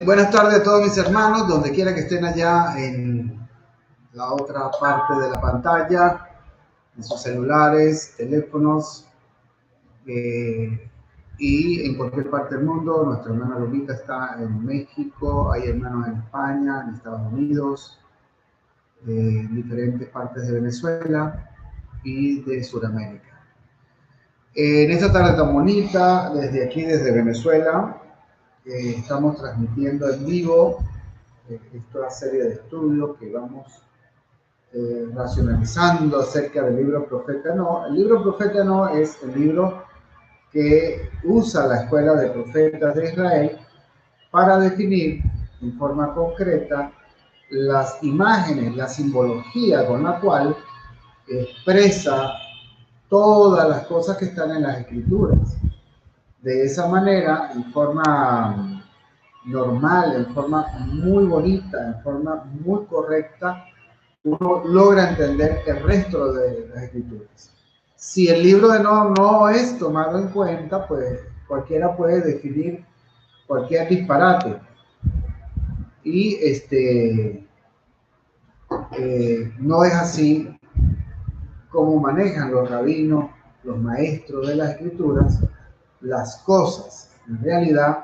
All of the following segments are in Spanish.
Buenas tardes a todos mis hermanos, donde quiera que estén allá en la otra parte de la pantalla, en sus celulares, teléfonos y en cualquier parte del mundo. Nuestra hermana Lolita está en México, hay hermanos en España, en Estados Unidos, en diferentes partes de Venezuela y de Sudamérica. En esta tarde tan bonita, desde aquí, desde Venezuela, estamos transmitiendo en vivo esta serie de estudios que vamos racionalizando acerca del libro Profeta No. El libro Profeta No es el libro que usa la Escuela de Profetas de Israel para definir en forma concreta las imágenes, la simbología con la cual expresa todas las cosas que están en las Escrituras. De esa manera, en forma normal, en forma muy bonita, en forma muy correcta, uno logra entender el resto de las Escrituras. Si el libro de no es tomado en cuenta, pues cualquiera puede definir cualquier disparate. Y no es así como manejan los rabinos, los maestros de las Escrituras, las cosas. En realidad,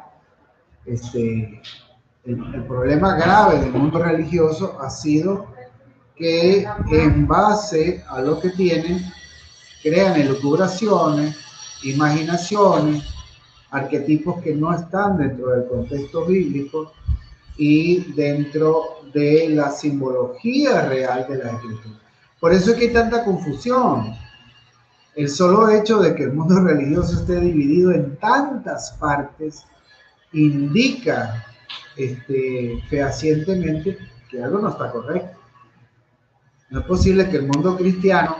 el problema grave del mundo religioso ha sido que en base a lo que tienen, crean elucubraciones, imaginaciones, arquetipos que no están dentro del contexto bíblico y dentro de la simbología real de la Escritura. Por eso es que hay tanta confusión. El solo hecho de que el mundo religioso esté dividido en tantas partes indica fehacientemente que algo no está correcto. No es posible que el mundo cristiano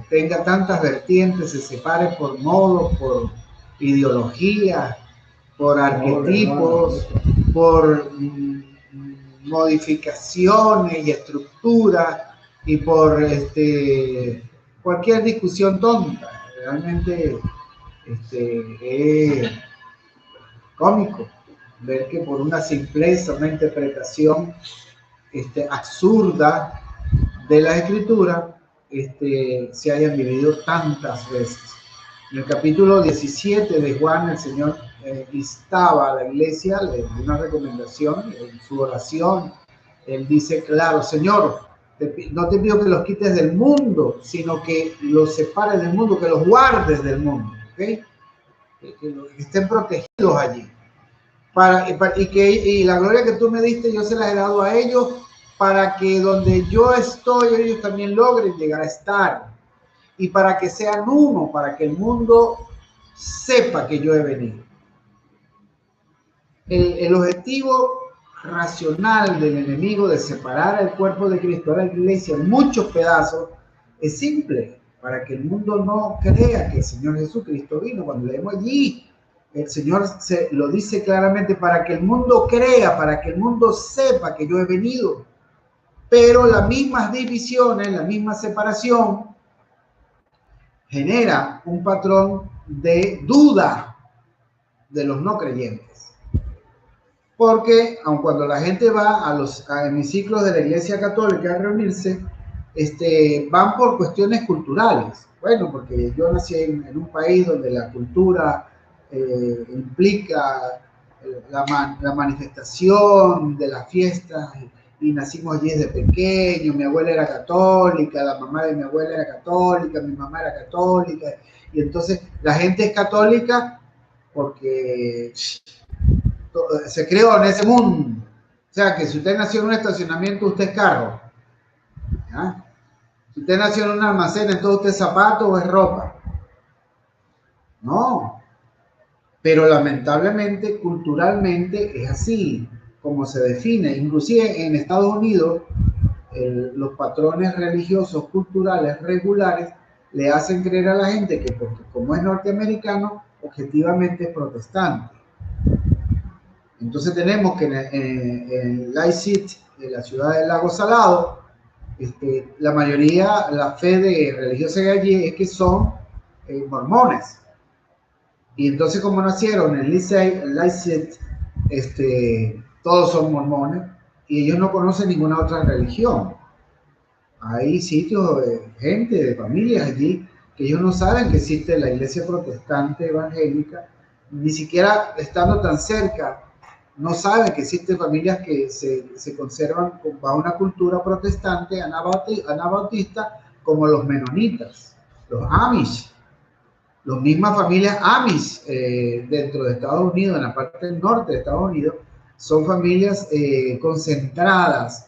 tenga tantas vertientes, se separe por modos, por ideologías, por arquetipos, por modificaciones y estructuras y por cualquier discusión tonta. Realmente es cómico ver que por una simpleza, una interpretación absurda de la Escritura, se hayan dividido tantas veces. En el capítulo 17 de Juan, el Señor instaba a la iglesia, le dio una recomendación en su oración. Él dice, claro, Señor, no te pido que los quites del mundo, sino que los separes del mundo, que los guardes del mundo, ¿okay? Que estén protegidos allí. Y la gloria que tú me diste, yo se la he dado a ellos, para que donde yo estoy, ellos también logren llegar a estar. Y para que sean uno, para que el mundo sepa que yo he venido. El objetivo racional del enemigo de separar el cuerpo de Cristo, a la iglesia, en muchos pedazos, es simple, para que el mundo no crea que el Señor Jesucristo vino. Cuando leemos allí, el Señor lo dice claramente, para que el mundo crea, para que el mundo sepa que yo he venido. Pero las mismas divisiones, la misma separación, genera un patrón de duda de los no creyentes. Porque aun cuando la gente va a hemiciclos de la Iglesia Católica a reunirse, van por cuestiones culturales. Bueno, porque yo nací en un país donde la cultura implica la manifestación de las fiestas, y nacimos allí desde pequeño. Mi abuela era católica, la mamá de mi abuela era católica, mi mamá era católica, y entonces la gente es católica porque se creó en ese mundo. O sea, que si usted nació en un estacionamiento, usted es carro. ¿Ya? Si usted nació en un almacén, entonces usted es zapato o es ropa. No. Pero lamentablemente, culturalmente, es así como se define. Inclusive en Estados Unidos, los patrones religiosos culturales regulares le hacen creer a la gente que, porque como es norteamericano, objetivamente es protestante. Entonces tenemos que en Lake City, en la ciudad del Lago Salado, la mayoría, la fe de religiosa de allí es que son mormones. Y entonces, como nacieron en Lake City, todos son mormones y ellos no conocen ninguna otra religión. Hay sitios de gente, de familias allí, que ellos no saben que existe la iglesia protestante evangélica, ni siquiera estando tan cerca, no saben que existen familias que se conservan bajo una cultura protestante anabautista, como los menonitas, los Amish, las mismas familias Amish dentro de Estados Unidos, en la parte norte de Estados Unidos, son familias concentradas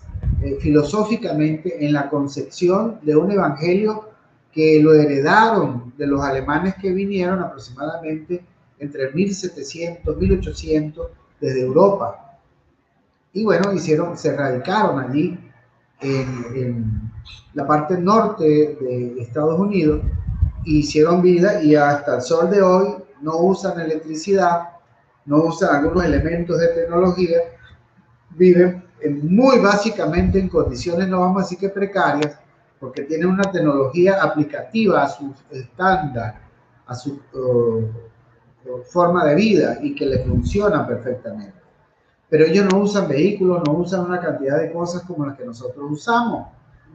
filosóficamente en la concepción de un evangelio que lo heredaron de los alemanes que vinieron aproximadamente entre 1700, 1800 desde Europa. Y bueno, se radicaron allí en la parte norte de Estados Unidos, hicieron vida y hasta el sol de hoy no usan electricidad, no usan algunos elementos de tecnología, viven muy básicamente en condiciones, no vamos a decir que precarias, porque tienen una tecnología aplicativa a su estándar, a su forma de vida y que les funciona perfectamente. Pero ellos no usan vehículos, no usan una cantidad de cosas como las que nosotros usamos.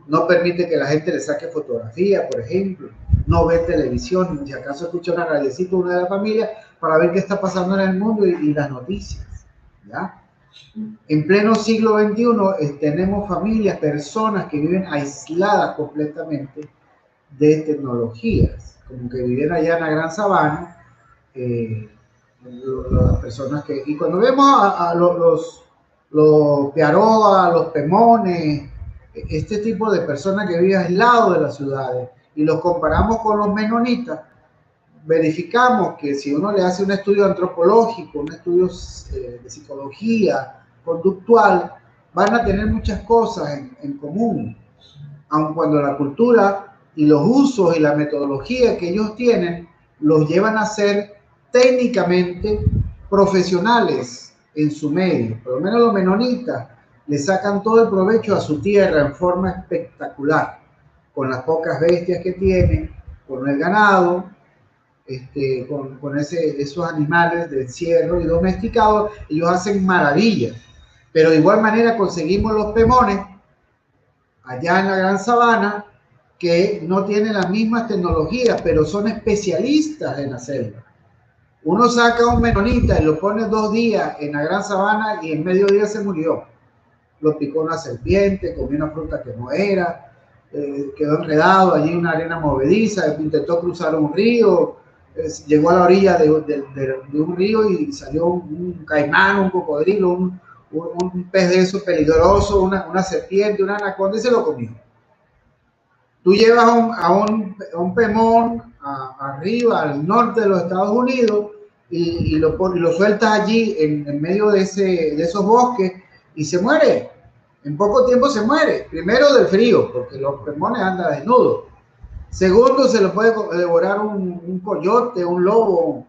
No permite que la gente le saque fotografía, por ejemplo. No ve televisión, ni si acaso escucha una radiocita una de la familia para ver qué está pasando en el mundo y las noticias, ¿ya? En pleno siglo XXI tenemos familias, personas que viven aisladas completamente de tecnologías, como que viven allá en la Gran Sabana, las personas que... Y cuando vemos a los Piaroa, los Pemones, este tipo de personas que viven aislados de las ciudades, y los comparamos con los menonitas, verificamos que si uno le hace un estudio antropológico, un estudio de psicología conductual, van a tener muchas cosas en común, aun cuando la cultura y los usos y la metodología que ellos tienen los llevan a ser técnicamente profesionales en su medio. Por lo menos los menonitas le sacan todo el provecho a su tierra en forma espectacular, con las pocas bestias que tienen, con el ganado, con esos animales de encierro y domesticados, ellos hacen maravillas. Pero de igual manera conseguimos los pemones allá en la Gran Sabana, que no tienen las mismas tecnologías, pero son especialistas en la selva. Uno saca a un menonita y lo pone 2 días en la Gran Sabana y en medio día se murió. Lo picó una serpiente, comió una fruta que no era, quedó enredado allí en una arena movediza, intentó cruzar un río, llegó a la orilla de un río y salió un caimán, un cocodrilo, un pez de esos peligroso, una serpiente, una anaconda y se lo comió. Tú llevas a un pemón arriba, al norte de los Estados Unidos, y lo sueltas allí en medio de esos bosques y se muere. En poco tiempo se muere. Primero del frío, porque los pemones andan desnudos. Segundo, se lo puede devorar un coyote, un lobo,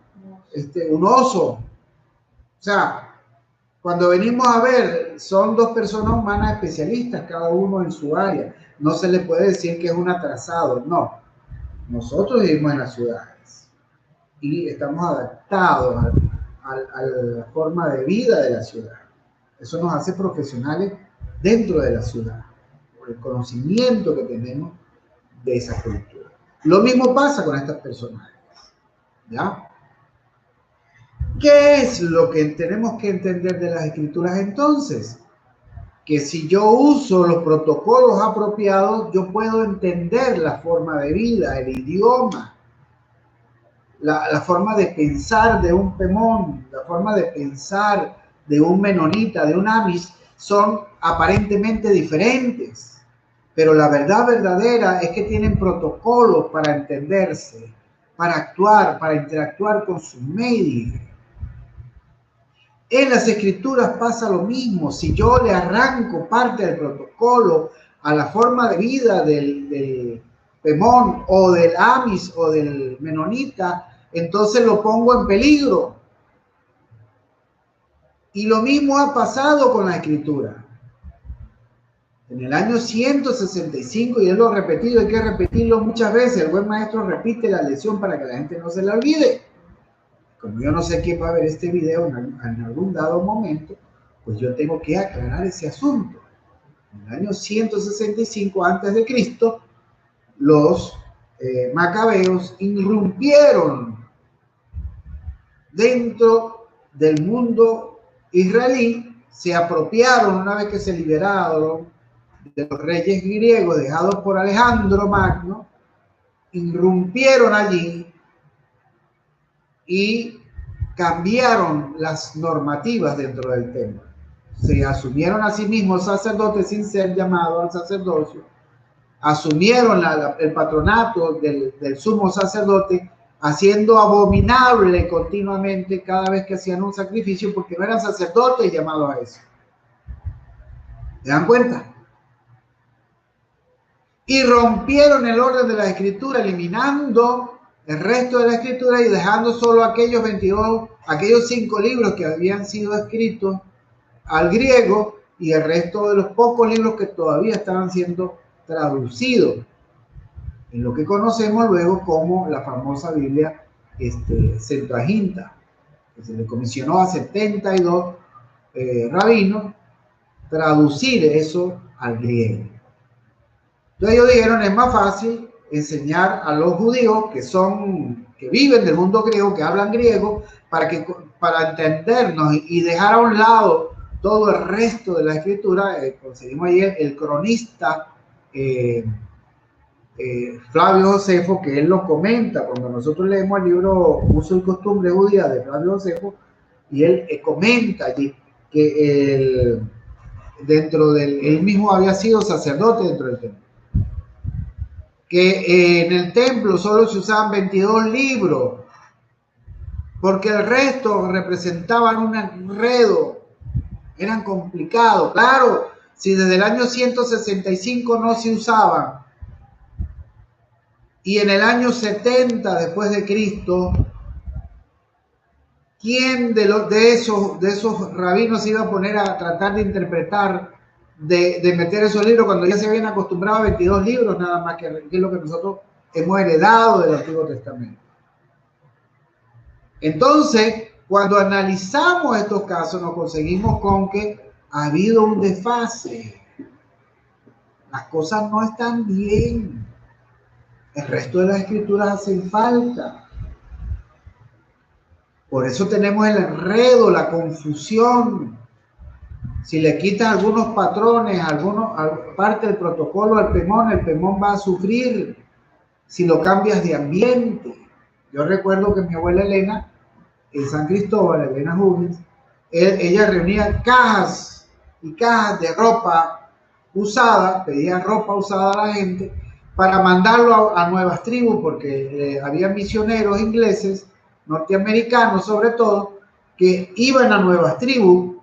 un oso. O sea, cuando venimos a ver, son 2 personas humanas especialistas, cada uno en su área. No se le puede decir que es un atrasado, no. Nosotros vivimos en las ciudades y estamos adaptados a la forma de vida de la ciudad. Eso nos hace profesionales dentro de la ciudad, por el conocimiento que tenemos de esa cultura. Lo mismo pasa con estas personas, ¿ya? ¿Qué es lo que tenemos que entender de las escrituras entonces? Que si yo uso los protocolos apropiados, yo puedo entender la forma de vida, el idioma, la forma de pensar de un pemón, la forma de pensar de un menonita, de un amish, son aparentemente diferentes. Pero la verdad verdadera es que tienen protocolos para entenderse, para actuar, para interactuar con su medio. En las escrituras pasa lo mismo. Si yo le arranco parte del protocolo a la forma de vida del pemón o del amish o del menonita, entonces lo pongo en peligro. Y lo mismo ha pasado con la escritura. En el año 165, y él lo ha repetido, hay que repetirlo muchas veces. El buen maestro repite la lección para que la gente no se la olvide. como yo no sé quién va a ver este video en algún dado momento, pues yo tengo que aclarar ese asunto. En el año 165 a.C., los macabeos irrumpieron dentro del mundo israelí, se apropiaron una vez que se liberaron de los reyes griegos dejados por Alejandro Magno, irrumpieron allí y cambiaron las normativas dentro del templo. Se asumieron a sí mismos sacerdotes sin ser llamados al sacerdocio, asumieron el patronato del sumo sacerdote, haciendo abominable continuamente cada vez que hacían un sacrificio, porque no eran sacerdotes llamados a eso. ¿Se dan cuenta? Y rompieron el orden de la escritura, eliminando el resto de la escritura y dejando solo aquellos 5 libros que habían sido escritos al griego y el resto de los pocos libros que todavía estaban siendo traducidos en lo que conocemos luego como la famosa Biblia Septuaginta, que se le comisionó a 72 rabinos traducir eso al griego. Entonces ellos dijeron, es más fácil enseñar a los judíos que viven del mundo griego, que hablan griego, para entendernos y dejar a un lado todo el resto de la escritura. Conseguimos ayer el cronista Flavio Josefo, que él lo comenta cuando nosotros leemos el libro Uso y Costumbre Judía de Flavio Josefo, y él comenta allí que él mismo había sido sacerdote dentro del templo, que en el templo solo se usaban 22 libros, porque el resto representaban un enredo, eran complicados. Claro, si desde el año 165 no se usaban, y en el año 70 después de Cristo, ¿quién de esos rabinos se iba a poner a tratar de interpretar, de meter esos libros cuando ya se habían acostumbrado a 22 libros nada más, que es lo que nosotros hemos heredado del Antiguo Testamento? Entonces, cuando analizamos estos casos, nos conseguimos con que ha habido un desfase. Las cosas no están bien. El resto de las escrituras hacen falta. Por eso tenemos el enredo, la confusión. Si le quitas algunos patrones, parte del protocolo al el pemón va a sufrir si lo cambias de ambiente. Yo recuerdo que mi abuela Elena, en San Cristóbal, Elena Huggins, ella reunía cajas y cajas de ropa usada, pedía ropa usada a la gente para mandarlo a nuevas tribus, porque había misioneros ingleses, norteamericanos sobre todo, que iban a nuevas tribus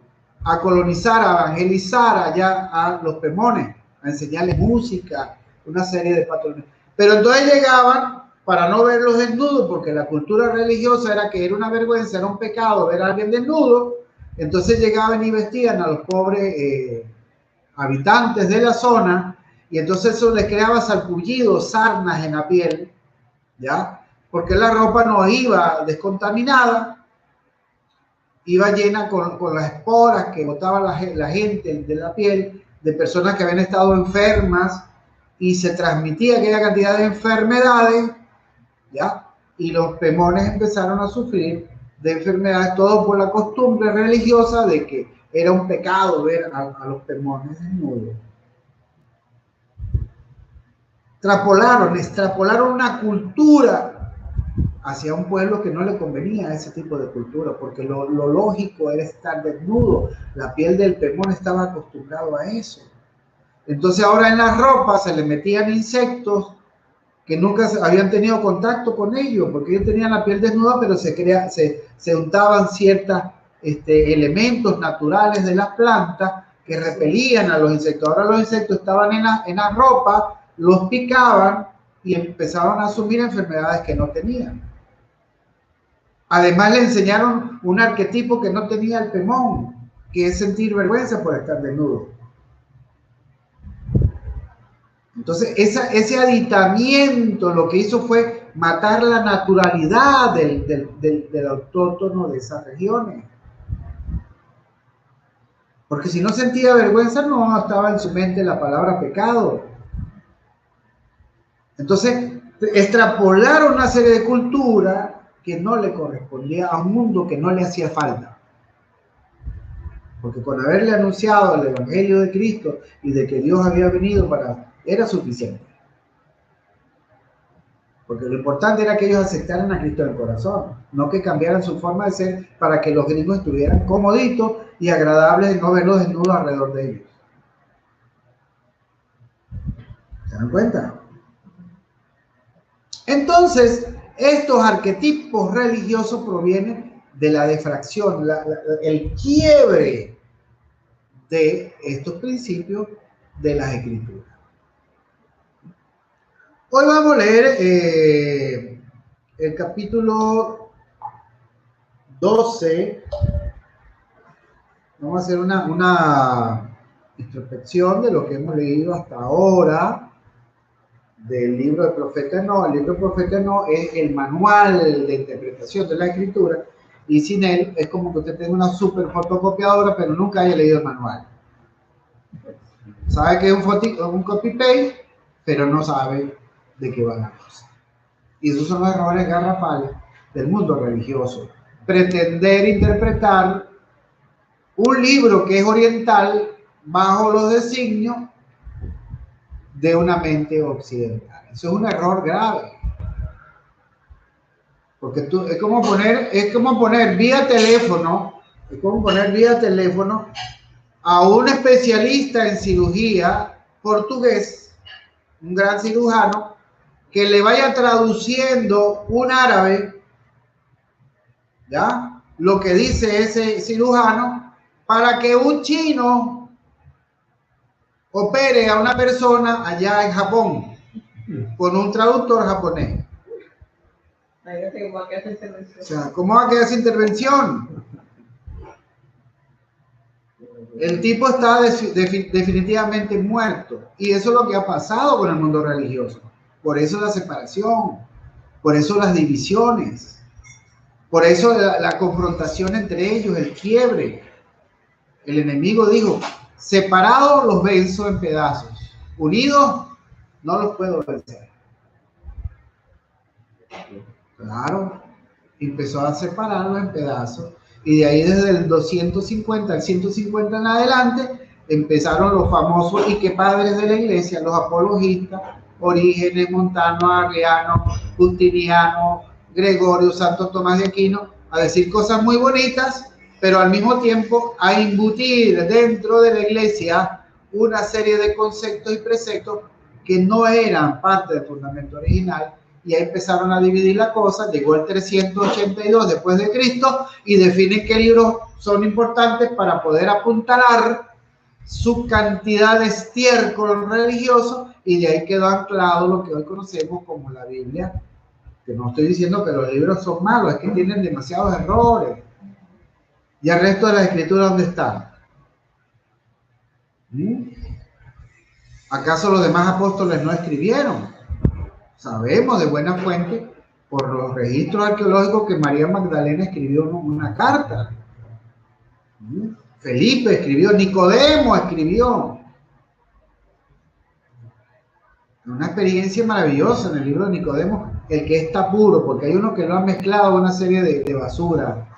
a colonizar, a evangelizar allá a los pemones, a enseñarles música, una serie de patrones. Pero entonces llegaban para no verlos desnudos, porque la cultura religiosa era que era una vergüenza, era un pecado ver a alguien desnudo. Entonces llegaban y vestían a los pobres habitantes de la zona, y entonces eso les creaba sarpullidos, sarnas en la piel, ¿ya? Porque la ropa no iba descontaminada, iba llena con las esporas que botaba la gente de la piel, de personas que habían estado enfermas, y se transmitía aquella cantidad de enfermedades, ¿ya? Y los pemones empezaron a sufrir de enfermedades, todo por la costumbre religiosa de que era un pecado ver a los pemones desnudos. Extrapolaron una cultura hacia un pueblo que no le convenía a ese tipo de cultura, porque lo lógico era estar desnudo. La piel del pemón estaba acostumbrado a eso. Entonces ahora en las ropas se le metían insectos que nunca habían tenido contacto con ellos, porque ellos tenían la piel desnuda, pero se untaban ciertos elementos naturales de las plantas que repelían a los insectos. Ahora los insectos estaban en la ropa, los picaban y empezaban a asumir enfermedades que no tenían. Además le enseñaron un arquetipo que no tenía el pemón, que es sentir vergüenza por estar desnudo. Entonces ese aditamiento lo que hizo fue matar la naturalidad del autóctono de esas regiones. Porque si no sentía vergüenza, no estaba en su mente la palabra pecado. Entonces, extrapolaron una serie de culturas que no le correspondía a un mundo que no le hacía falta. Porque con haberle anunciado el Evangelio de Cristo y de que Dios había venido era suficiente. Porque lo importante era que ellos aceptaran a Cristo en el corazón, no que cambiaran su forma de ser para que los gringos estuvieran comoditos y agradables de no verlos desnudos alrededor de ellos. ¿Se dan cuenta? Entonces, estos arquetipos religiosos provienen de la difracción, el quiebre de estos principios de las Escrituras. Hoy vamos a leer el capítulo 12. Vamos a hacer una introspección de lo que hemos leído hasta ahora del libro de Profeta No. El libro de Profeta No es el manual de interpretación de la Escritura, y sin él es como que usted tenga una super fotocopiadora pero nunca haya leído el manual. Sabe que es un copy-paste, pero no sabe de qué va la cosa. Y esos son los errores garrafales del mundo religioso. Pretender interpretar un libro que es oriental bajo los designios de una mente occidental. Eso es un error grave. Porque es como poner vía teléfono a un especialista en cirugía portugués, un gran cirujano, que le vaya traduciendo un árabe, ¿ya?, lo que dice ese cirujano, para que un chino opere a una persona allá en Japón con un traductor japonés. O sea, ¿cómo va a quedar esa intervención? El tipo está definitivamente muerto. Y eso es lo que ha pasado con el mundo religioso. Por eso la separación, por eso las divisiones, por eso la confrontación entre ellos, el quiebre. El enemigo dijo: separados los venzo en pedazos, unidos no los puedo vencer. Claro, empezó a separarlos en pedazos, y de ahí desde el 250 al 150 en adelante empezaron los famosos y que padres de la iglesia, los apologistas, Orígenes, Montano, Arriano, Justiniano, Gregorio, Santo Tomás de Aquino, a decir cosas muy bonitas, pero al mismo tiempo a embutir dentro de la iglesia una serie de conceptos y preceptos que no eran parte del fundamento original. Y ahí empezaron a dividir la cosa. Llegó el 382 después de Cristo y definen qué libros son importantes para poder apuntalar su cantidad de estiércol religioso, y de ahí quedó anclado lo que hoy conocemos como la Biblia. Que no estoy diciendo que los libros son malos, es que tienen demasiados errores. ¿Y el resto de las escrituras dónde están? ¿Acaso los demás apóstoles no escribieron? Sabemos de buena fuente por los registros arqueológicos que María Magdalena escribió una carta. Felipe escribió, Nicodemo escribió. Una experiencia maravillosa en el libro de Nicodemo, el que está puro, porque hay uno que lo ha mezclado con una serie de basura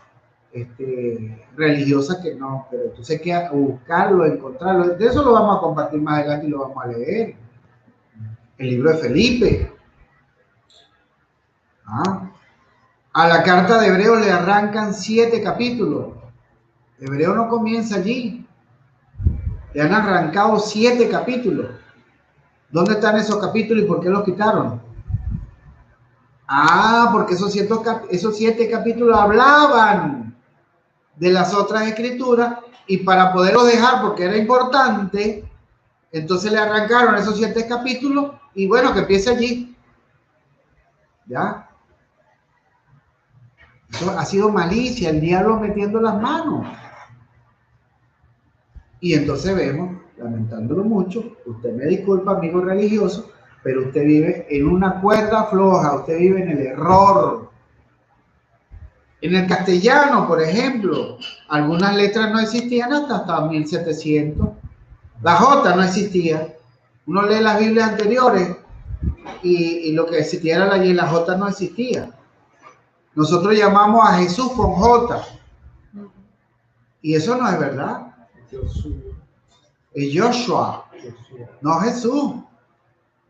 religiosa que no, pero entonces hay que buscarlo, encontrarlo. De eso lo vamos a compartir más adelante y lo vamos a leer. El libro de Felipe. A la carta de Hebreos le arrancan 7 capítulos. Hebreo no comienza allí. Le han arrancado 7 capítulos. ¿Dónde están esos capítulos y por qué los quitaron? Porque esos 7 capítulos hablaban de las otras escrituras, y para poderlos dejar, porque era importante, entonces le arrancaron esos 7 capítulos y bueno, que empiece allí. ¿Ya? Eso ha sido malicia, el diablo metiendo las manos. Y entonces vemos, lamentándolo mucho, usted me disculpa, amigo religioso, pero usted vive en una cuerda floja, usted vive en el error. En el castellano, por ejemplo, algunas letras no existían hasta 1700. La J no existía. Uno lee las Biblias anteriores y lo que existía era la Y, la J no existía. Nosotros llamamos a Jesús con J. Y eso no es verdad. Es Joshua, no Jesús,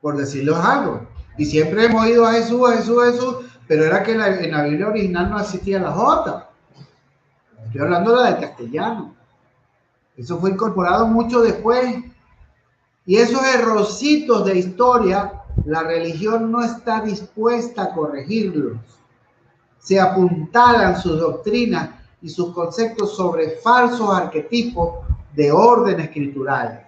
por decirlo algo. Y siempre hemos oído a Jesús, a Jesús, a Jesús, pero era que en la Biblia original no existía la J. Estoy hablando de la del castellano. Eso fue incorporado mucho después. Y esos errorcitos de historia, la religión no está dispuesta a corregirlos. Se apuntalan sus doctrinas y sus conceptos sobre falsos arquetipos de orden escritural.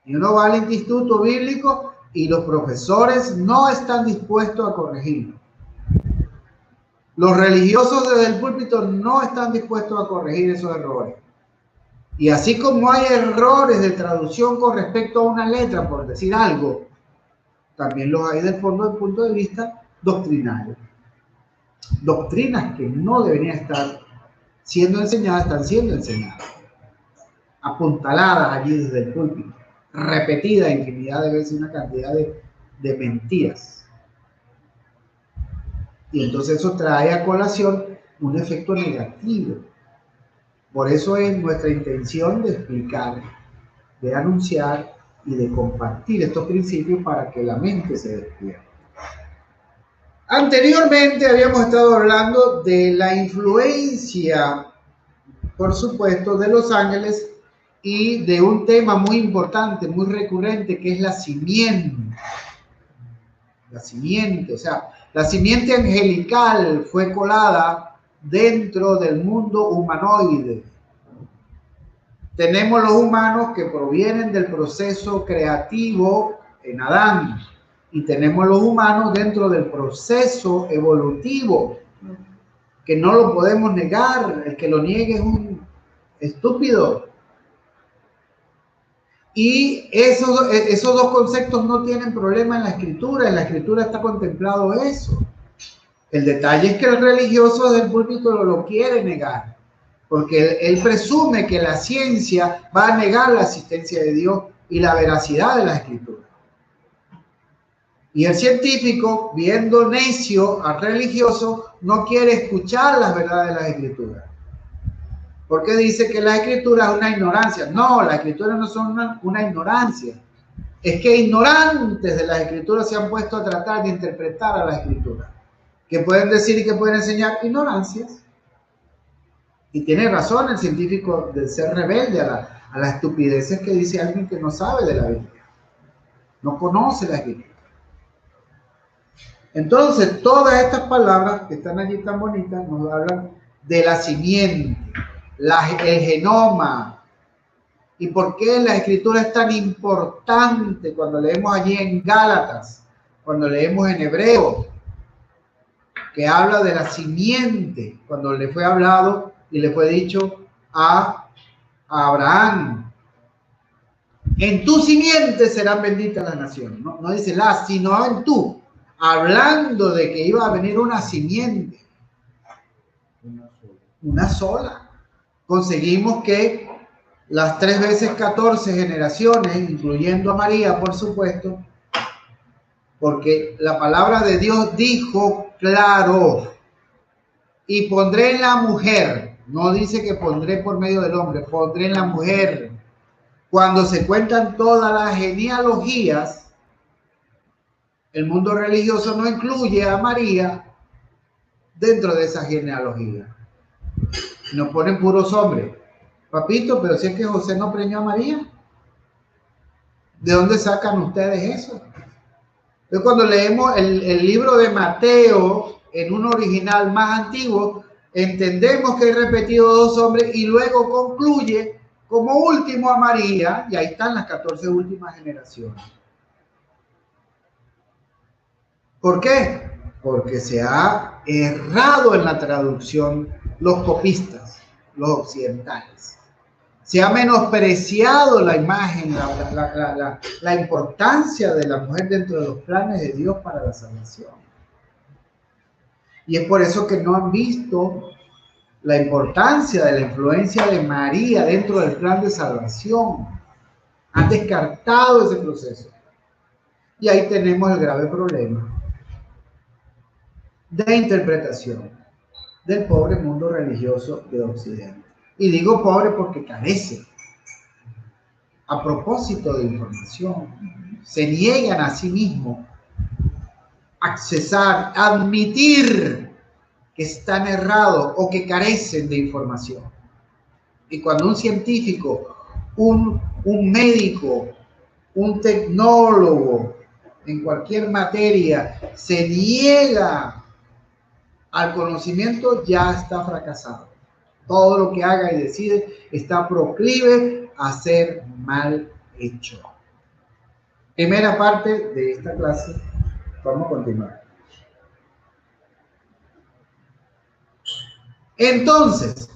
Y uno va al instituto bíblico y los profesores no están dispuestos a corregirlo. Los religiosos desde el púlpito no están dispuestos a corregir esos errores. Y así como hay errores de traducción con respecto a una letra, por decir algo, también los hay del punto de vista doctrinario. Doctrinas que no deberían estar siendo enseñadas, están siendo enseñadas. Apuntaladas allí desde el púlpito. Repetidas infinidad de veces, una cantidad de mentiras. Y entonces eso trae a colación un efecto negativo. Por eso es nuestra intención de explicar, de anunciar y de compartir estos principios para que la mente se despierte. Anteriormente habíamos estado hablando de la influencia, por supuesto, de los ángeles y de un tema muy importante, muy recurrente, que es la simiente. La simiente, o sea, la simiente angelical fue colada dentro del mundo humanoide. Tenemos los humanos que provienen del proceso creativo en Adán y tenemos los humanos dentro del proceso evolutivo, que no lo podemos negar. El que lo niegue es un estúpido. Y esos dos conceptos no tienen problema en la escritura está contemplado eso. El detalle es que el religioso del púlpito lo quiere negar, porque él presume que la ciencia va a negar la existencia de Dios y la veracidad de la escritura. Y el científico, viendo necio al religioso, no quiere escuchar las verdades de las escrituras. Porque dice que la escritura es una ignorancia. No, las escrituras no son una ignorancia. Es que ignorantes de las escrituras se han puesto a tratar de interpretar a la escritura. Que pueden decir y que pueden enseñar ignorancias. Y tiene razón el científico de ser rebelde a las estupideces que dice alguien que no sabe de la Biblia. No conoce la escritura. Entonces, todas estas palabras que están allí tan bonitas nos hablan de la simiente. El genoma. ¿Y por qué la escritura es tan importante cuando leemos allí en Gálatas, cuando leemos en Hebreo, que habla de la simiente, cuando le fue hablado y le fue dicho a Abraham, en tu simiente serán benditas las naciones? No dice la, sino en tú, hablando de que iba a venir una simiente, una sola. Conseguimos que las 3 veces 14 generaciones, incluyendo a María, por supuesto, porque la palabra de Dios dijo claro, y pondré en la mujer, no dice que pondré por medio del hombre, pondré en la mujer. Cuando se cuentan todas las genealogías, el mundo religioso no incluye a María dentro de esa genealogía. Nos ponen puros hombres. Papito, pero si es que José no preñó a María, ¿de dónde sacan ustedes eso? Entonces, cuando leemos el libro de Mateo en un original más antiguo, entendemos que he repetido 2 hombres y luego concluye como último a María, y ahí están las 14 últimas generaciones. ¿Por qué? Porque se ha errado en la traducción los copistas, los occidentales. Se ha menospreciado la imagen, la importancia de la mujer dentro de los planes de Dios para la salvación. Y es por eso que no han visto la importancia de la influencia de María dentro del plan de salvación. Han descartado ese proceso. Y ahí tenemos el grave problema de interpretación del pobre mundo religioso de Occidente. Y digo pobre porque carece a propósito de información. Se niegan a sí mismos a accesar, a admitir que están errados o que carecen de información. Y cuando un científico, un médico, un tecnólogo en cualquier materia se niega al conocimiento, ya está fracasado. Todo lo que haga y decide está proclive a ser mal hecho. Primera parte de esta clase, vamos a continuar. Entonces,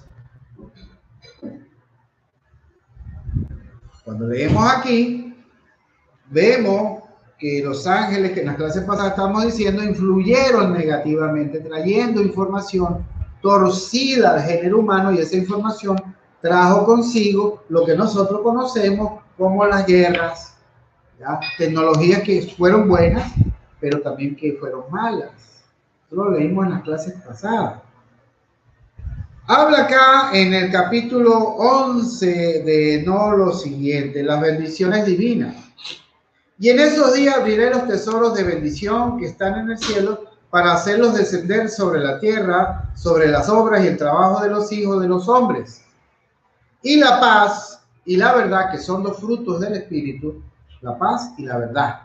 cuando leemos aquí, vemos que los ángeles, que en las clases pasadas estamos diciendo, influyeron negativamente, trayendo información torcida del género humano, y esa información trajo consigo lo que nosotros conocemos como las guerras, ¿ya? Tecnologías que fueron buenas, pero también que fueron malas. Esto lo leímos en las clases pasadas. Habla acá en el capítulo 11 de no lo siguiente, las bendiciones divinas. Y en esos días abriré los tesoros de bendición que están en el cielo para hacerlos descender sobre la tierra, sobre las obras y el trabajo de los hijos de los hombres. Y la paz y la verdad, que son los frutos del Espíritu, la paz y la verdad.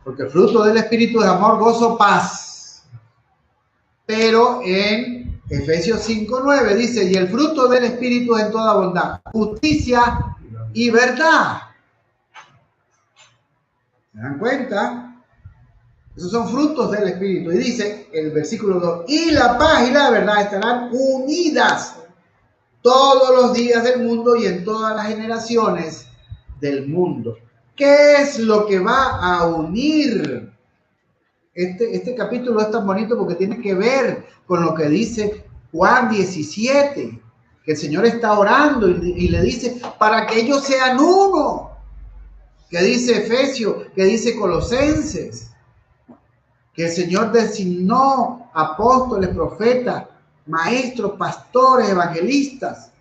Porque el fruto del Espíritu es amor, gozo, paz. Pero en Efesios 5:9 dice, y el fruto del Espíritu es en toda bondad, justicia y verdad. ¿Se dan cuenta? Esos son frutos del Espíritu. Y dice el versículo 2, y la paz y la verdad estarán unidas todos los días del mundo y en todas las generaciones del mundo. ¿Qué es lo que va a unir? Este capítulo es tan bonito porque tiene que ver con lo que dice Juan 17, que el Señor está orando y le dice, para que ellos sean uno. Que dice Efesios, que dice Colosenses, que el Señor designó apóstoles, profetas, maestros, pastores, evangelistas,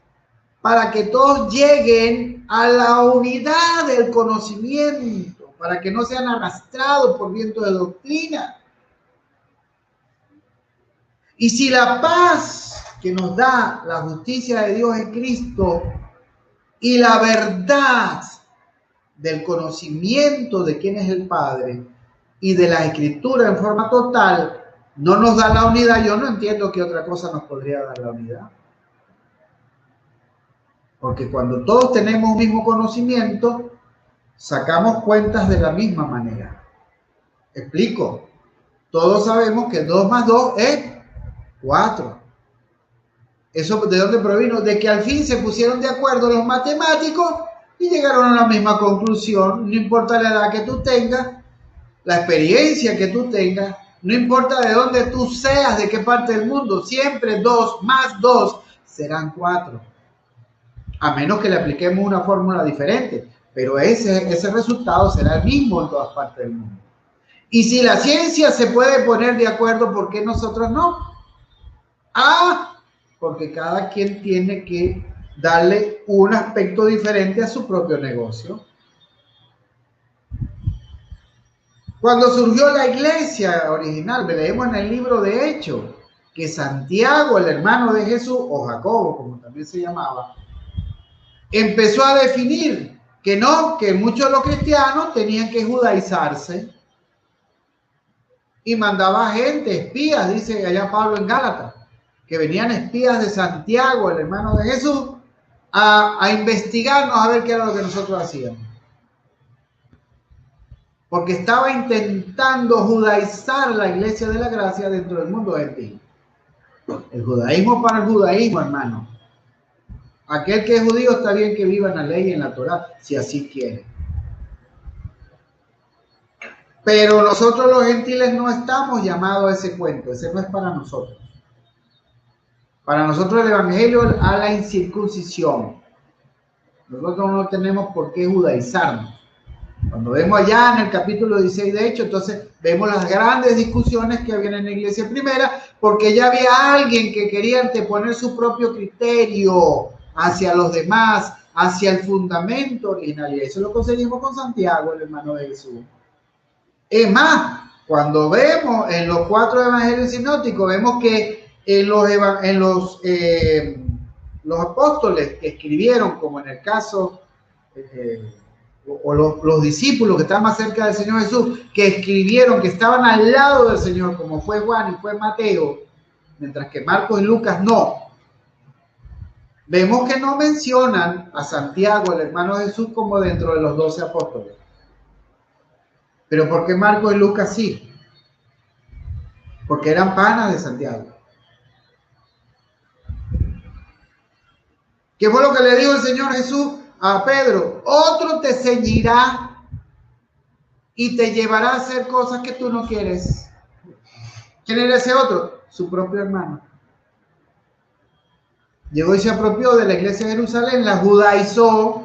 para que todos lleguen a la unidad del conocimiento, para que no sean arrastrados por viento de doctrina. Y si la paz que nos da la justicia de Dios en Cristo y la verdad del conocimiento de quién es el Padre y de la Escritura en forma total no nos da la unidad, yo no entiendo qué otra cosa nos podría dar la unidad. Porque cuando todos tenemos un mismo conocimiento, sacamos cuentas de la misma manera. Explico. Todos sabemos que 2 más 2 es 4. ¿Eso de dónde provino? De que al fin se pusieron de acuerdo los matemáticos y llegaron a la misma conclusión. No importa la edad que tú tengas, la experiencia que tú tengas, no importa de dónde tú seas, de qué parte del mundo, siempre 2 más 2 serán 4. A menos que le apliquemos una fórmula diferente, pero ese resultado será el mismo en todas partes del mundo. Y si la ciencia se puede poner de acuerdo, ¿por qué nosotros no? Porque cada quien tiene que darle un aspecto diferente a su propio negocio. Cuando surgió la iglesia original, leemos en el libro de Hechos, que Santiago, el hermano de Jesús, o Jacobo, como también se llamaba, empezó a definir que muchos de los cristianos tenían que judaizarse y mandaba gente, espías, dice allá Pablo en Gálatas, que venían espías de Santiago, el hermano de Jesús, a investigarnos a ver qué era lo que nosotros hacíamos. Porque estaba intentando judaizar la iglesia de la gracia dentro del mundo gentil. El judaísmo para el judaísmo, hermano. Aquel que es judío está bien que viva en la ley y en la Torá, si así quiere. Pero nosotros los gentiles no estamos llamados a ese cuento, ese no es para nosotros. Para nosotros el evangelio a la incircuncisión. Nosotros no tenemos por qué judaizarnos. Cuando vemos allá en el capítulo 16 de Hechos, entonces vemos las grandes discusiones que había en la iglesia primera, porque ya había alguien que quería anteponer su propio criterio hacia los demás, hacia el fundamento original. Y eso lo conseguimos con Santiago, el hermano de Jesús. Es más, cuando vemos en los 4 evangelios sinópticos, vemos que los apóstoles que escribieron, como en el caso, o los discípulos que están más cerca del Señor Jesús, que escribieron, que estaban al lado del Señor, como fue Juan y fue Mateo, mientras que Marcos y Lucas no. Vemos que no mencionan a Santiago, el hermano de Jesús, como dentro de los 12 apóstoles. Pero ¿por qué Marcos y Lucas sí? Porque eran panas de Santiago. ¿Qué fue lo que le dijo el Señor Jesús a Pedro? Otro te ceñirá y te llevará a hacer cosas que tú no quieres. ¿Quién era ese otro? Su propio hermano. Llegó y se apropió de la iglesia de Jerusalén, la judaizó,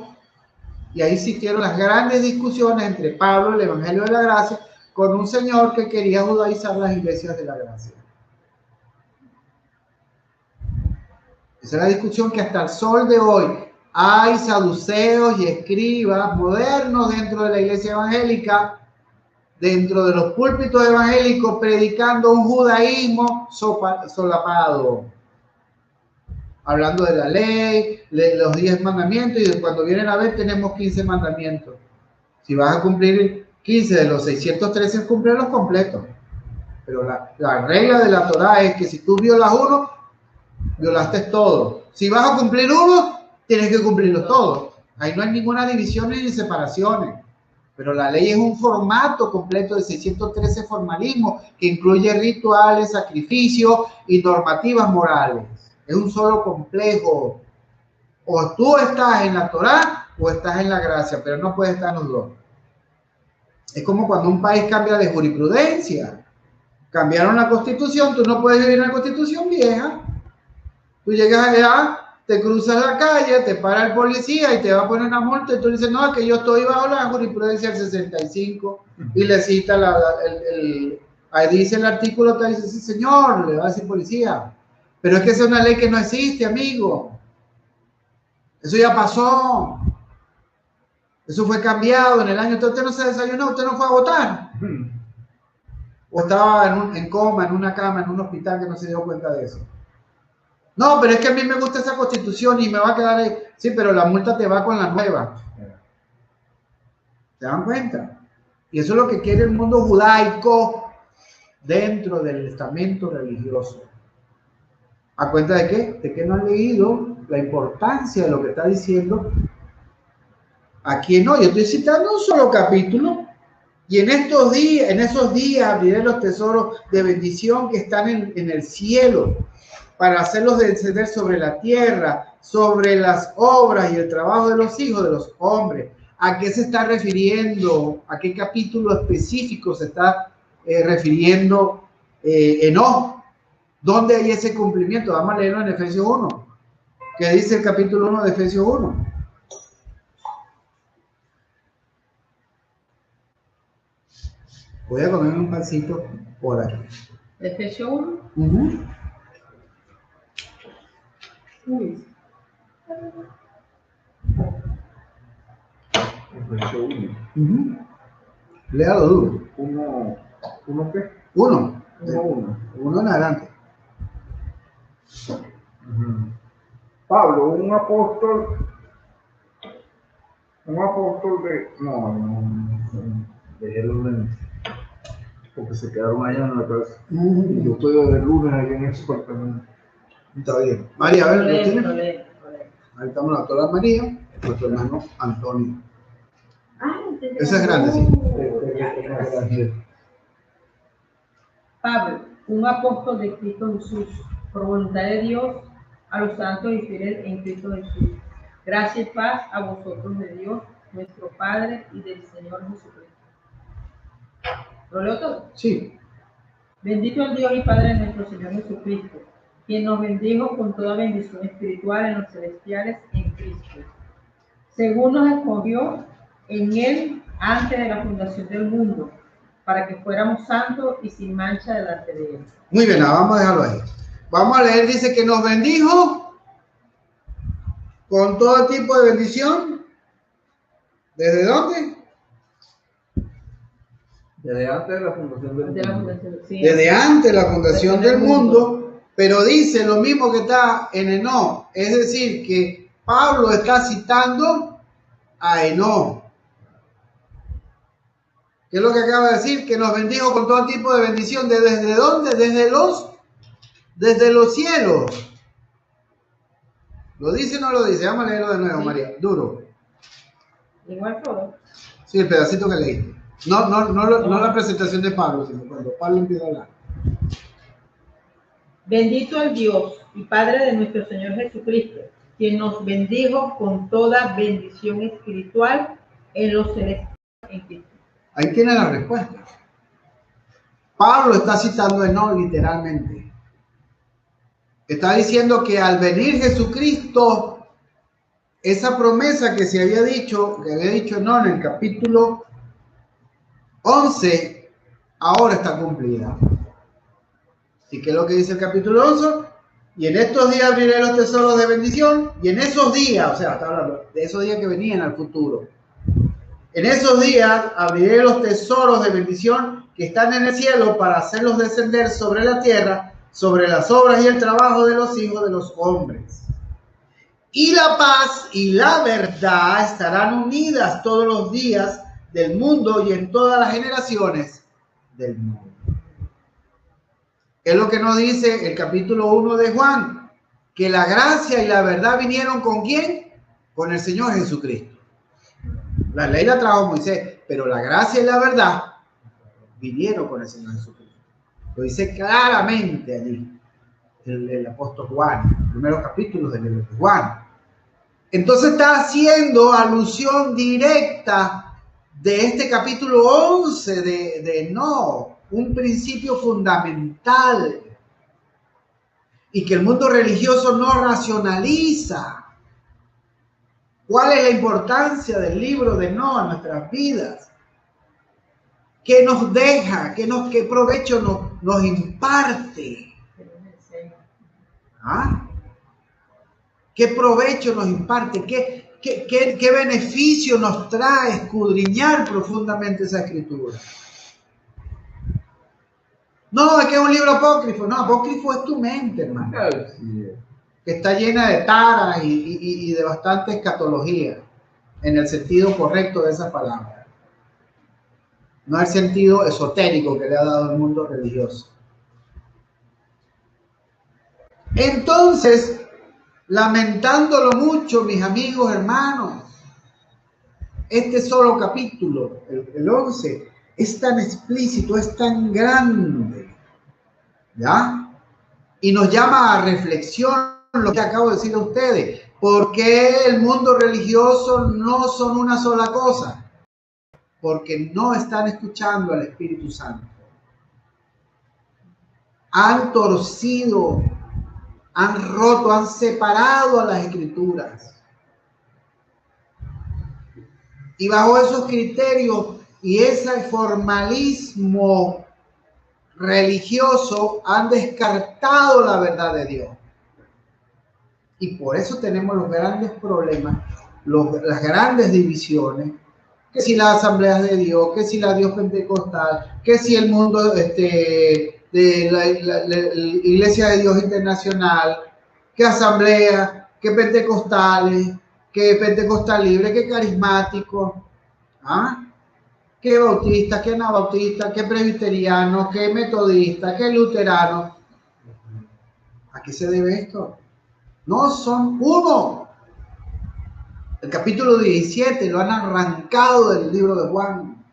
y ahí existieron las grandes discusiones entre Pablo, el Evangelio de la Gracia, con un señor que quería judaizar las iglesias de la gracia. Esa es la discusión que hasta el sol de hoy hay saduceos y escribas modernos dentro de la iglesia evangélica, dentro de los púlpitos evangélicos, predicando un judaísmo solapado. Hablando de la ley, de los 10 mandamientos, y de cuando vienen a ver tenemos 15 mandamientos. Si vas a cumplir 15 de los 613, cumplirlos completos. Pero la regla de la Torá es que si tú violas uno, violaste todo. Si vas a cumplir uno, tienes que cumplirlos todos. Ahí no hay ninguna división ni separaciones. Pero la ley es un formato completo de 613 formalismos que incluye rituales, sacrificios y normativas morales. Es un solo complejo. O tú estás en la Torá o estás en la gracia, pero no puedes estar en los dos. Es como cuando un país cambia de jurisprudencia. Cambiaron la constitución, tú no puedes vivir en la constitución vieja. Tú llegas allá, te cruzas la calle, te para el policía y te va a poner una multa y tú dices, no, es que yo estoy bajo la jurisprudencia del 65 y le cita ahí dice el artículo que dice, sí señor, le va a decir policía. Pero es que esa es una ley que no existe, amigo. Eso ya pasó. Eso fue cambiado en el año. Usted no se desayunó, usted no fue a votar. O estaba en coma, en una cama, en un hospital que no se dio cuenta de eso. No, pero es que a mí me gusta esa constitución y me va a quedar ahí. Sí, pero la multa te va con la nueva. ¿Se dan cuenta? Y eso es lo que quiere el mundo judaico dentro del estamento religioso. ¿A cuenta de qué? De que no han leído la importancia de lo que está diciendo. Aquí no, yo estoy citando un solo capítulo. Y en esos días abriré los tesoros de bendición que están en el cielo, para hacerlos descender sobre la tierra, sobre las obras y el trabajo de los hijos de los hombres. ¿A qué se está refiriendo? ¿A qué capítulo específico se está refiriendo Enoc? ¿Dónde hay ese cumplimiento? Vamos a leerlo en Efesios 1. ¿Qué dice el capítulo 1 de Efesios 1? Voy a comer un pancito por aquí. Efesios 1. Uy. Efesios 1. Léalo duro. ¿Uno qué? Uno. Uno En adelante. Pablo, un apóstol de... de Jerusalén, porque se quedaron allá en la casa. Y yo estoy desde el lunes ahí en ese apartamento. Está bien. María, a ver, ¿lo tiene? Ahí estamos la doctora María, nuestro hermano Antonio. Ese es grande, sí. Pablo, un apóstol de Cristo Jesús, por voluntad de Dios, a los santos y fieles en Cristo Jesús. Gracia y paz a vosotros de Dios, nuestro Padre, y del Señor Jesucristo. ¿Lo leo todo? Sí. Bendito el Dios y Padre de nuestro Señor Jesucristo, quien nos bendijo con toda bendición espiritual en los celestiales en Cristo, según nos escogió en Él antes de la fundación del mundo, para que fuéramos santos y sin mancha delante de Él. Muy bien, vamos a dejarlo ahí. Vamos a leer, dice que nos bendijo con todo tipo de bendición. ¿Desde dónde? Desde antes de la fundación del De la mundo. fundación, sí. Desde antes de la fundación del mundo, pero dice lo mismo que está en Enoc. Es decir, que Pablo está citando a Enoc. ¿Qué es lo que acaba de decir? Que nos bendijo con todo tipo de bendición. ¿Desde dónde? Desde los cielos. ¿Lo dice o no lo dice? Vamos a leerlo de nuevo, Sí. María. Duro. Igual todo. Sí, el pedacito que leíste. No la presentación de Pablo, sino cuando Pablo empieza a hablar. Bendito el Dios y Padre de nuestro Señor Jesucristo, quien nos bendijo con toda bendición espiritual en los celestiales en Cristo. Ahí tiene la respuesta. Pablo está citando a Enoc literalmente. Está diciendo que al venir Jesucristo, esa promesa que había dicho Enoc en el capítulo 11, ahora está cumplida. ¿Y qué es lo que dice el capítulo 11? Y en estos días abriré los tesoros de bendición. Y en esos días, o sea, está hablando de esos días que venían al futuro. En esos días abriré los tesoros de bendición que están en el cielo para hacerlos descender sobre la tierra, sobre las obras y el trabajo de los hijos de los hombres. Y la paz y la verdad estarán unidas todos los días del mundo y en todas las generaciones del mundo. Es lo que nos dice el capítulo 1 de Juan, que la gracia y la verdad vinieron ¿con quién? Con el Señor Jesucristo. La ley la trajo Moisés, pero la gracia y la verdad vinieron con el Señor Jesucristo. Lo dice claramente allí el apóstol Juan, los primeros capítulos del libro de Juan. Entonces está haciendo alusión directa de este capítulo 11 de Enoc, un principio fundamental, y que el mundo religioso no racionaliza. ¿Cuál es la importancia del libro de Enoc en nuestras vidas? ¿Qué nos deja? ¿Qué provecho nos imparte? ¿Ah? ¿Qué provecho nos imparte? ¿Qué beneficio nos trae escudriñar profundamente esa escritura? No, es que es un libro apócrifo. No, apócrifo es tu mente, hermano. Sí. Que está llena de taras y de bastante escatología, en el sentido correcto de esa palabra. No el sentido esotérico que le ha dado el mundo religioso. Entonces, lamentándolo mucho, mis amigos, hermanos, este solo capítulo, el 11, es tan explícito, es tan grande, ¿ya? Y nos llama a reflexión lo que acabo de decir a ustedes. ¿Por qué el mundo religioso no son una sola cosa? Porque no están escuchando al Espíritu Santo. Han torcido, han roto, han separado a las Escrituras. Y bajo esos criterios y ese formalismo religioso han descartado la verdad de Dios. Y por eso tenemos los grandes problemas, las grandes divisiones, que si las asambleas de Dios, que si la Dios pentecostal, que si el mundo de la Iglesia de Dios Internacional, que asamblea, que pentecostales, que pentecostal libre, que carismático, ¿ah? Que bautista, que anabautista, que presbiteriano, que metodista, que luterano. ¿A qué se debe esto? No son uno. El capítulo 17 lo han arrancado del libro de Juan.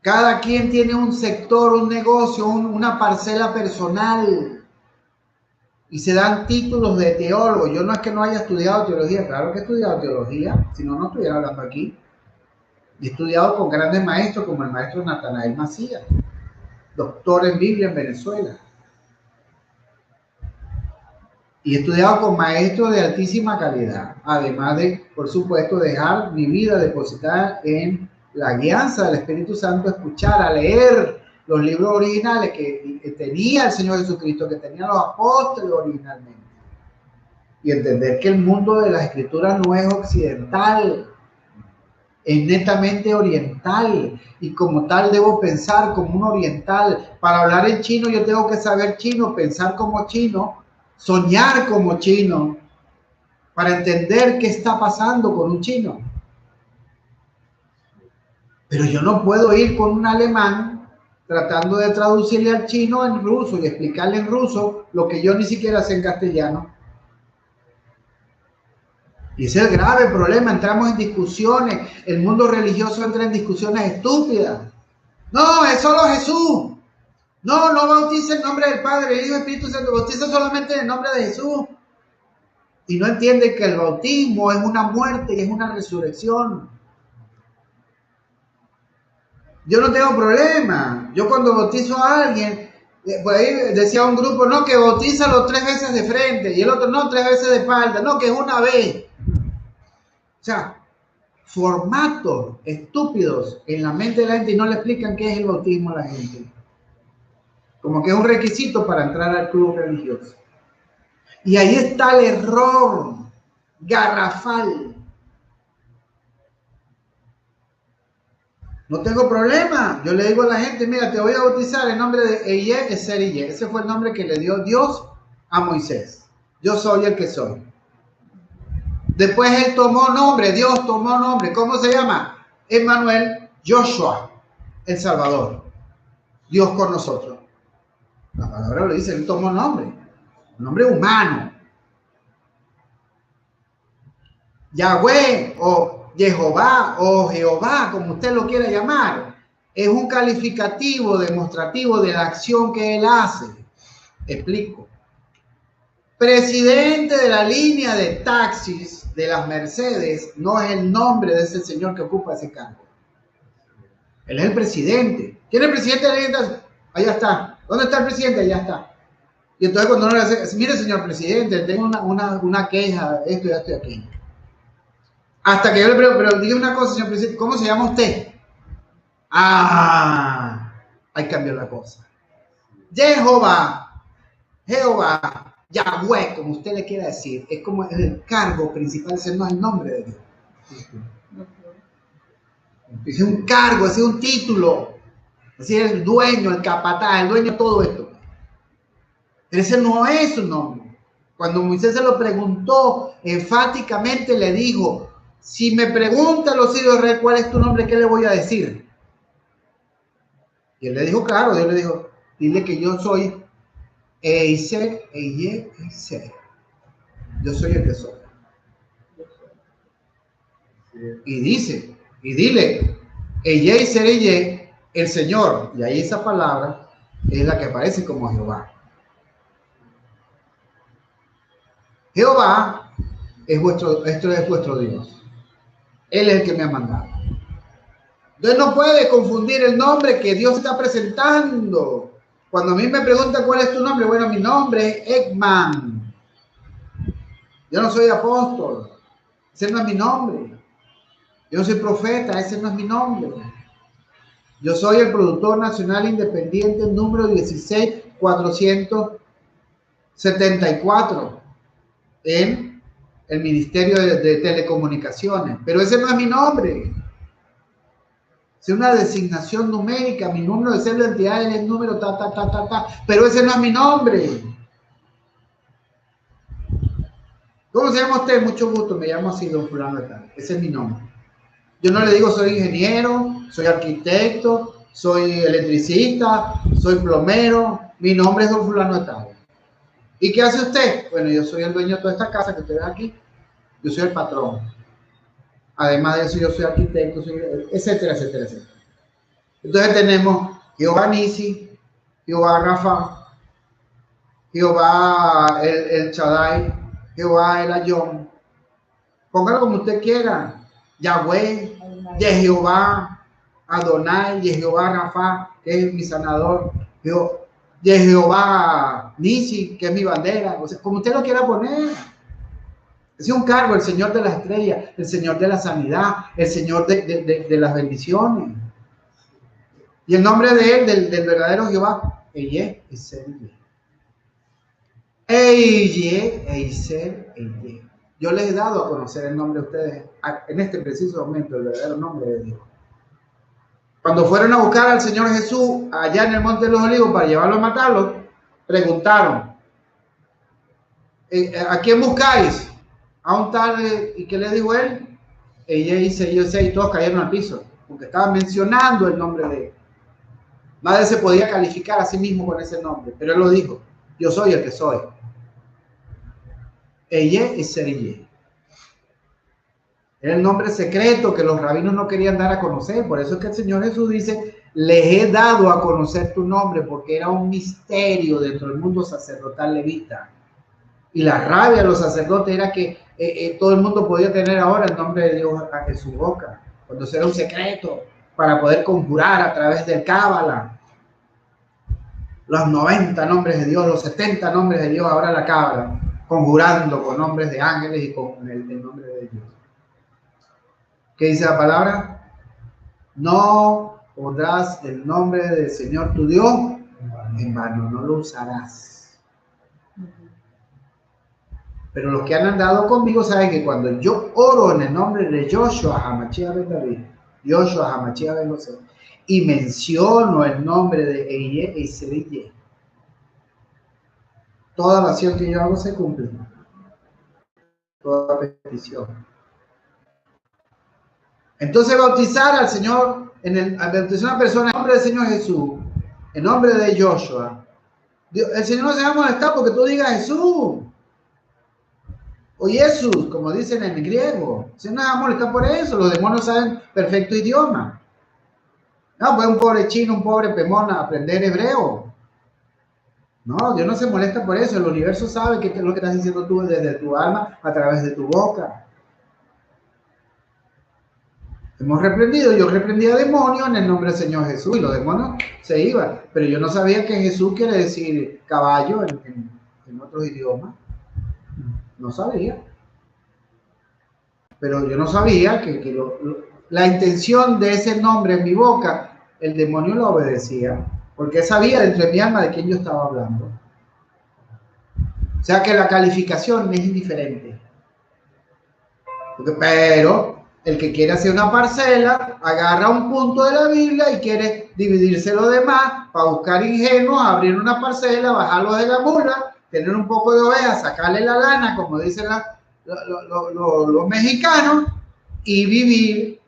Cada quien tiene un sector, un negocio, una parcela personal. Y se dan títulos de teólogo. Yo no es que no haya estudiado teología, claro que he estudiado teología, si no, no estuviera hablando aquí. He estudiado con grandes maestros como el maestro Natanael Macías, doctor en Biblia en Venezuela. Y he estudiado con maestros de altísima calidad, además de, por supuesto, dejar mi vida depositada en la guianza del Espíritu Santo, escuchar, a leer los libros originales que tenía el Señor Jesucristo, que tenían los apóstoles originalmente. Y entender que el mundo de las escrituras no es occidental, es netamente oriental, y como tal debo pensar como un oriental. Para hablar en chino yo tengo que saber chino, pensar como chino, soñar como chino, para entender qué está pasando con un chino. Pero yo no puedo ir con un alemán tratando de traducirle al chino en ruso y explicarle en ruso lo que yo ni siquiera sé en castellano. Y ese es el grave problema. Entramos en discusiones. El mundo religioso entra en discusiones estúpidas. No, es solo Jesús. No, no bautiza en nombre del Padre, el Hijo y el Espíritu Santo. Bautiza solamente en el nombre de Jesús. Y no entienden que el bautismo es una muerte y es una resurrección. Yo no tengo problema. Yo cuando bautizo a alguien, por ahí decía un grupo, no, que bautízalo 3 veces de frente. Y el otro, no, 3 veces de espalda. No, que es una vez. O sea, formatos estúpidos en la mente de la gente y no le explican qué es el bautismo a la gente. Como que es un requisito para entrar al club religioso. Y ahí está el error garrafal. No tengo problema. Yo le digo a la gente, mira, te voy a bautizar en nombre de Eye, Eser y Ye. Ese fue el nombre que le dio Dios a Moisés. Yo soy el que soy. Después él tomó nombre, Dios tomó nombre. ¿Cómo se llama? Emmanuel, Joshua, el Salvador. Dios con nosotros. La palabra lo dice, él tomó nombre. Nombre humano. Yahweh o Jehová o Jehová, como usted lo quiera llamar, es un calificativo demostrativo de la acción que él hace. Explico. Presidente de la línea de taxis de las Mercedes no es el nombre de ese señor que ocupa ese cargo. Él es el presidente. ¿Quién es el presidente de la línea de taxis? Allá está. ¿Dónde está el presidente? Allá está. Y entonces cuando uno le dice, mire señor presidente, tengo una queja, esto y esto y aquello. Hasta que yo le pregunto, pero diga una cosa, señor presidente, ¿cómo se llama usted? Ah, ahí cambió la cosa. Jehová, Yahweh, como usted le quiera decir, es como el cargo principal, ese no es el nombre de Dios. Es un cargo, es un título. Es decir, el dueño, el capataz, el dueño de todo esto. Pero ese no es su nombre. Cuando Moisés se lo preguntó, enfáticamente le dijo, si me pregunta a los hijos de Israel cuál es tu nombre, ¿qué le voy a decir? Y él le dijo, claro, Dios le dijo, dile que yo soy Eiser, Eye, Eiser. Yo soy el que soy. Y dice, y dile, Eye, Eiser, Eye, el Señor. Y ahí esa palabra es la que aparece como Jehová. Jehová esto es vuestro Dios. Él es el que me ha mandado. Entonces no puede confundir el nombre que Dios está presentando. Cuando a mí me preguntan cuál es tu nombre, bueno, mi nombre es Ekman. Yo no soy apóstol. Ese no es mi nombre. Yo no soy profeta. Ese no es mi nombre. Yo soy el productor nacional independiente número 16474 en el Ministerio de Telecomunicaciones. Pero ese no es mi nombre. Es una designación numérica. Mi número de cédula de identidad es el número pero ese no es mi nombre. ¿Cómo se llama usted? Mucho gusto, me llamo así, don fulano de tal. Ese es mi nombre. Yo no le digo soy ingeniero, soy arquitecto, soy electricista, soy plomero. Mi nombre es don fulano de tal. ¿Y qué hace usted? Bueno, yo soy el dueño de toda esta casa que usted ve aquí. Yo soy el patrón. Además de eso, yo soy arquitecto, etcétera, etcétera, etcétera. Entonces tenemos Jehová Nisi, Jehová Rafa, Jehová el Shaddai, Jehová el Ayón. Póngalo como usted quiera. Yahweh, de Jehová, Adonai, de Jehová Rafa, que es mi sanador, de Jehová Nisi, que es mi bandera. O sea, como usted lo quiera poner. Es un cargo, el Señor de las estrellas, el Señor de la sanidad, el Señor de las bendiciones. Y el nombre de él, del verdadero Jehová, Eye, Eiser, Eye, Eiser, Eye. Yo les he dado a conocer el nombre de ustedes en este preciso momento, el verdadero nombre de Dios. Cuando fueron a buscar al Señor Jesús allá en el Monte de los Olivos para llevarlo a matarlo, preguntaron, ¿a quién buscáis? A un tal, ¿y qué le dijo él? Ella dice, yo sé, y todos cayeron al piso, porque estaban mencionando el nombre de él. Nadie se podía calificar a sí mismo con ese nombre, pero él lo dijo, yo soy el que soy. Ella es Serille. Era el nombre secreto que los rabinos no querían dar a conocer. Por eso es que el Señor Jesús dice, les he dado a conocer tu nombre, porque era un misterio dentro del mundo sacerdotal levita. Y la rabia de los sacerdotes era que todo el mundo podía tener ahora el nombre de Dios en su boca, cuando eso era un secreto para poder conjurar a través del Cábala. Los 90 nombres de Dios, los 70 nombres de Dios, ahora la Cábala, conjurando con nombres de ángeles y con el nombre de Dios. ¿Qué dice la palabra? No pondrás el nombre del Señor tu Dios en vano, no lo usarás. Pero los que han andado conmigo saben que cuando yo oro en el nombre de Joshua Hamashiach ben David, Joshua Hamashiach ben José, y menciono el nombre de Eye y Serille, toda la acción que yo hago se cumple. Toda petición. Entonces bautizar al Señor, al bautizar a una persona en nombre del Señor Jesús, en nombre de Joshua, el Señor no se va a molestar porque tú digas Jesús. O Jesús, como dicen en griego. Se no va a molestar por eso. Los demonios saben perfecto idioma. No, pues un pobre chino, un pobre pemón a aprender hebreo. No, Dios no se molesta por eso. El universo sabe qué es lo que estás diciendo tú desde tu alma a través de tu boca. Hemos reprendido. Yo reprendí a demonios en el nombre del Señor Jesús y los demonios se iban. Pero yo no sabía que Jesús quiere decir caballo en otros idiomas. No sabía. Pero yo no sabía que la intención de ese nombre en mi boca, el demonio lo obedecía, porque sabía dentro de mi alma de quién yo estaba hablando. O sea que la calificación es indiferente. Pero el que quiere hacer una parcela, agarra un punto de la Biblia y quiere dividirse lo demás para buscar ingenuos, abrir una parcela, bajarlo de la mula, tener un poco de ovejas, sacarle la lana, como dicen los mexicanos, y vivir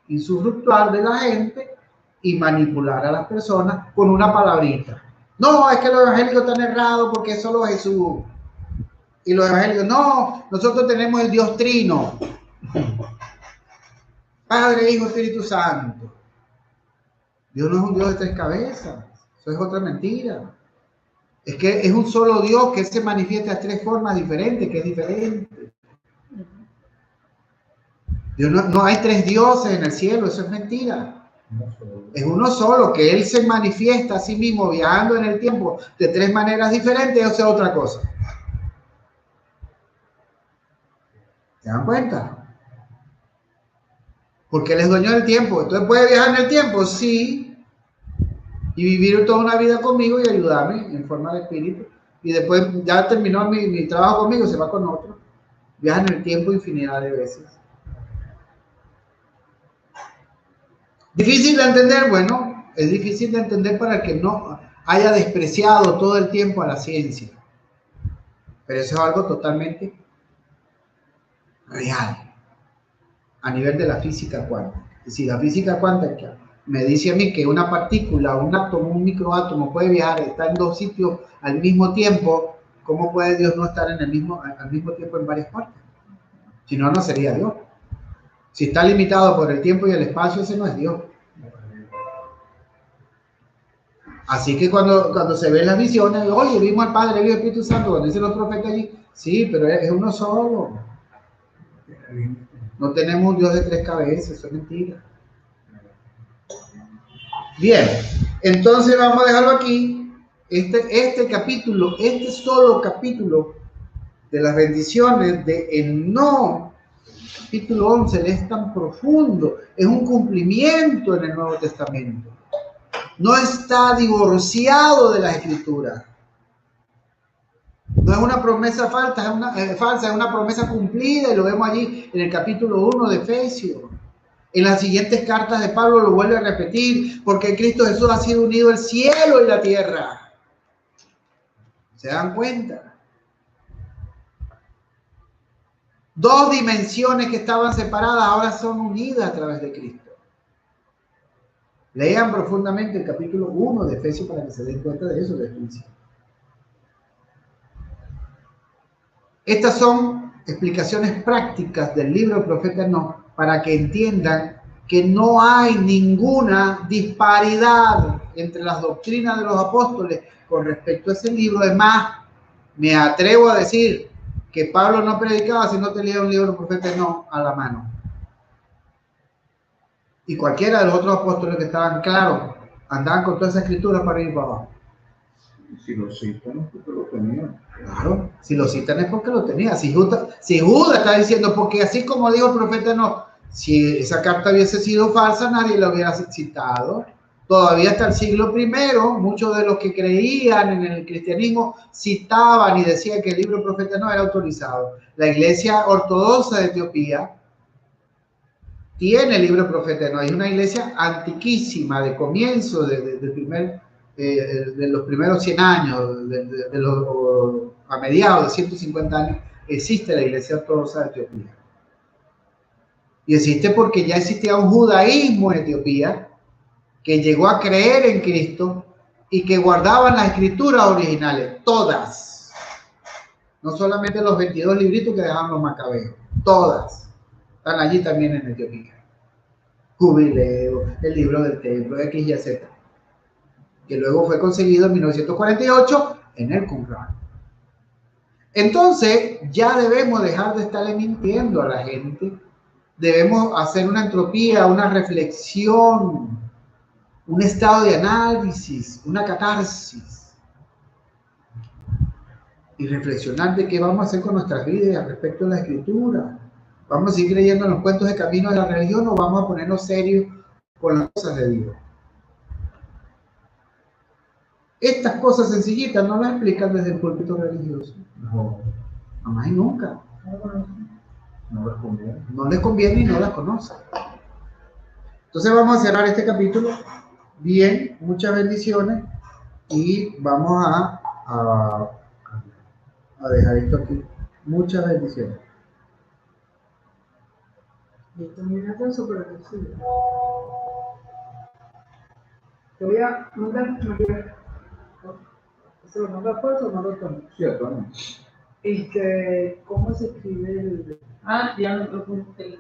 usufructuar de la gente y manipular a las personas con una palabrita. No, es que los evangélicos están errados porque es solo Jesús. Y los evangélicos, no, nosotros tenemos el Dios Trino. Padre, Hijo, Espíritu Santo. Dios no es un Dios de tres cabezas. Eso es otra mentira. Es que es un solo Dios que se manifiesta de tres formas diferentes, que es diferente. Dios no hay tres dioses en el cielo, eso es mentira. Es uno solo, que Él se manifiesta a sí mismo viajando en el tiempo de tres maneras diferentes, eso es otra cosa. ¿Se dan cuenta? Porque Él es dueño del tiempo. Entonces, ¿puede viajar en el tiempo? Sí. Y vivir toda una vida conmigo y ayudarme en forma de espíritu. Y después ya terminó mi trabajo conmigo, se va con otro. Viaja en el tiempo infinidad de veces. ¿Difícil de entender? Bueno, es difícil de entender para el que no haya despreciado todo el tiempo a la ciencia. Pero eso es algo totalmente real a nivel de la física cuántica. Es decir, la física cuántica me dice a mí que una partícula, un átomo, un microátomo puede viajar, está en dos sitios al mismo tiempo. ¿Cómo puede Dios no estar al mismo tiempo en varias partes? Si no, no sería Dios. Si está limitado por el tiempo y el espacio, ese no es Dios. Así que cuando se ven las visiones, oye, vimos al Padre, vimos al Espíritu Santo, cuando dicen los profetas allí, sí, pero es uno solo. No tenemos un Dios de 3 cabezas, eso es mentira. Bien, entonces vamos a dejarlo aquí. Este capítulo, este solo capítulo de las bendiciones de Enoc, capítulo 11, es tan profundo, es un cumplimiento en el Nuevo Testamento. No está divorciado de la Escritura. No es una promesa falsa, es una promesa cumplida, y lo vemos allí en el capítulo 1 de Efesios. En las siguientes cartas de Pablo lo vuelve a repetir, porque en Cristo Jesús ha sido unido el cielo y la tierra. ¿Se dan cuenta? Dos dimensiones que estaban separadas ahora son unidas a través de Cristo. Lean profundamente el capítulo 1 de Efesios para que se den cuenta de eso desde el principio. Estas son explicaciones prácticas del libro del profeta Enoc para que entiendan que no hay ninguna disparidad entre las doctrinas de los apóstoles con respecto a ese libro. Es más, me atrevo a decir que Pablo no predicaba si no tenía un libro del profeta Enoc a la mano. Y cualquiera de los otros apóstoles que estaban claros andaban con toda esa escritura para ir para abajo. Si lo citan es porque lo tenían. Claro, si lo citan es porque lo tenía. Si Judas está diciendo, porque así como dijo el profeta, no, si esa carta hubiese sido falsa, nadie la hubiera citado. Todavía hasta el siglo I, muchos de los que creían en el cristianismo citaban y decían que el libro del profeta no era autorizado. La iglesia ortodoxa de Etiopía tiene el libro del profeta, no, es una iglesia antiquísima, de comienzo, de los primeros 100 años, a mediados de 150 años, existe la iglesia ortodoxa de Etiopía. Y existe porque ya existía un judaísmo en Etiopía que llegó a creer en Cristo y que guardaban las escrituras originales, todas. No solamente los 22 libritos que dejaban los macabeos, todas. Están allí también en Etiopía. Jubileo, el libro del templo, X, Y, Z, que luego fue conseguido en 1948 en el Qumran. Entonces, ya debemos dejar de estarle mintiendo a la gente. Debemos hacer una entropía, una reflexión, un estado de análisis, una catarsis. Y reflexionar de qué vamos a hacer con nuestras vidas respecto a la escritura. ¿Vamos a seguir creyendo en los cuentos de camino de la religión o vamos a ponernos serios con las cosas de Dios? Estas cosas sencillitas no las explican desde el púlpito religioso. No, jamás y nunca. No les conviene. No les conviene y no las conocen. Entonces vamos a cerrar este capítulo. Bien, muchas bendiciones. Y vamos a dejar esto aquí. Muchas bendiciones. Te voy a mandar, ¿se lo manda por eso o no lo tomo? Sí, Antonio. ¿Cómo se escribe el...? Ah, ya no lo puse,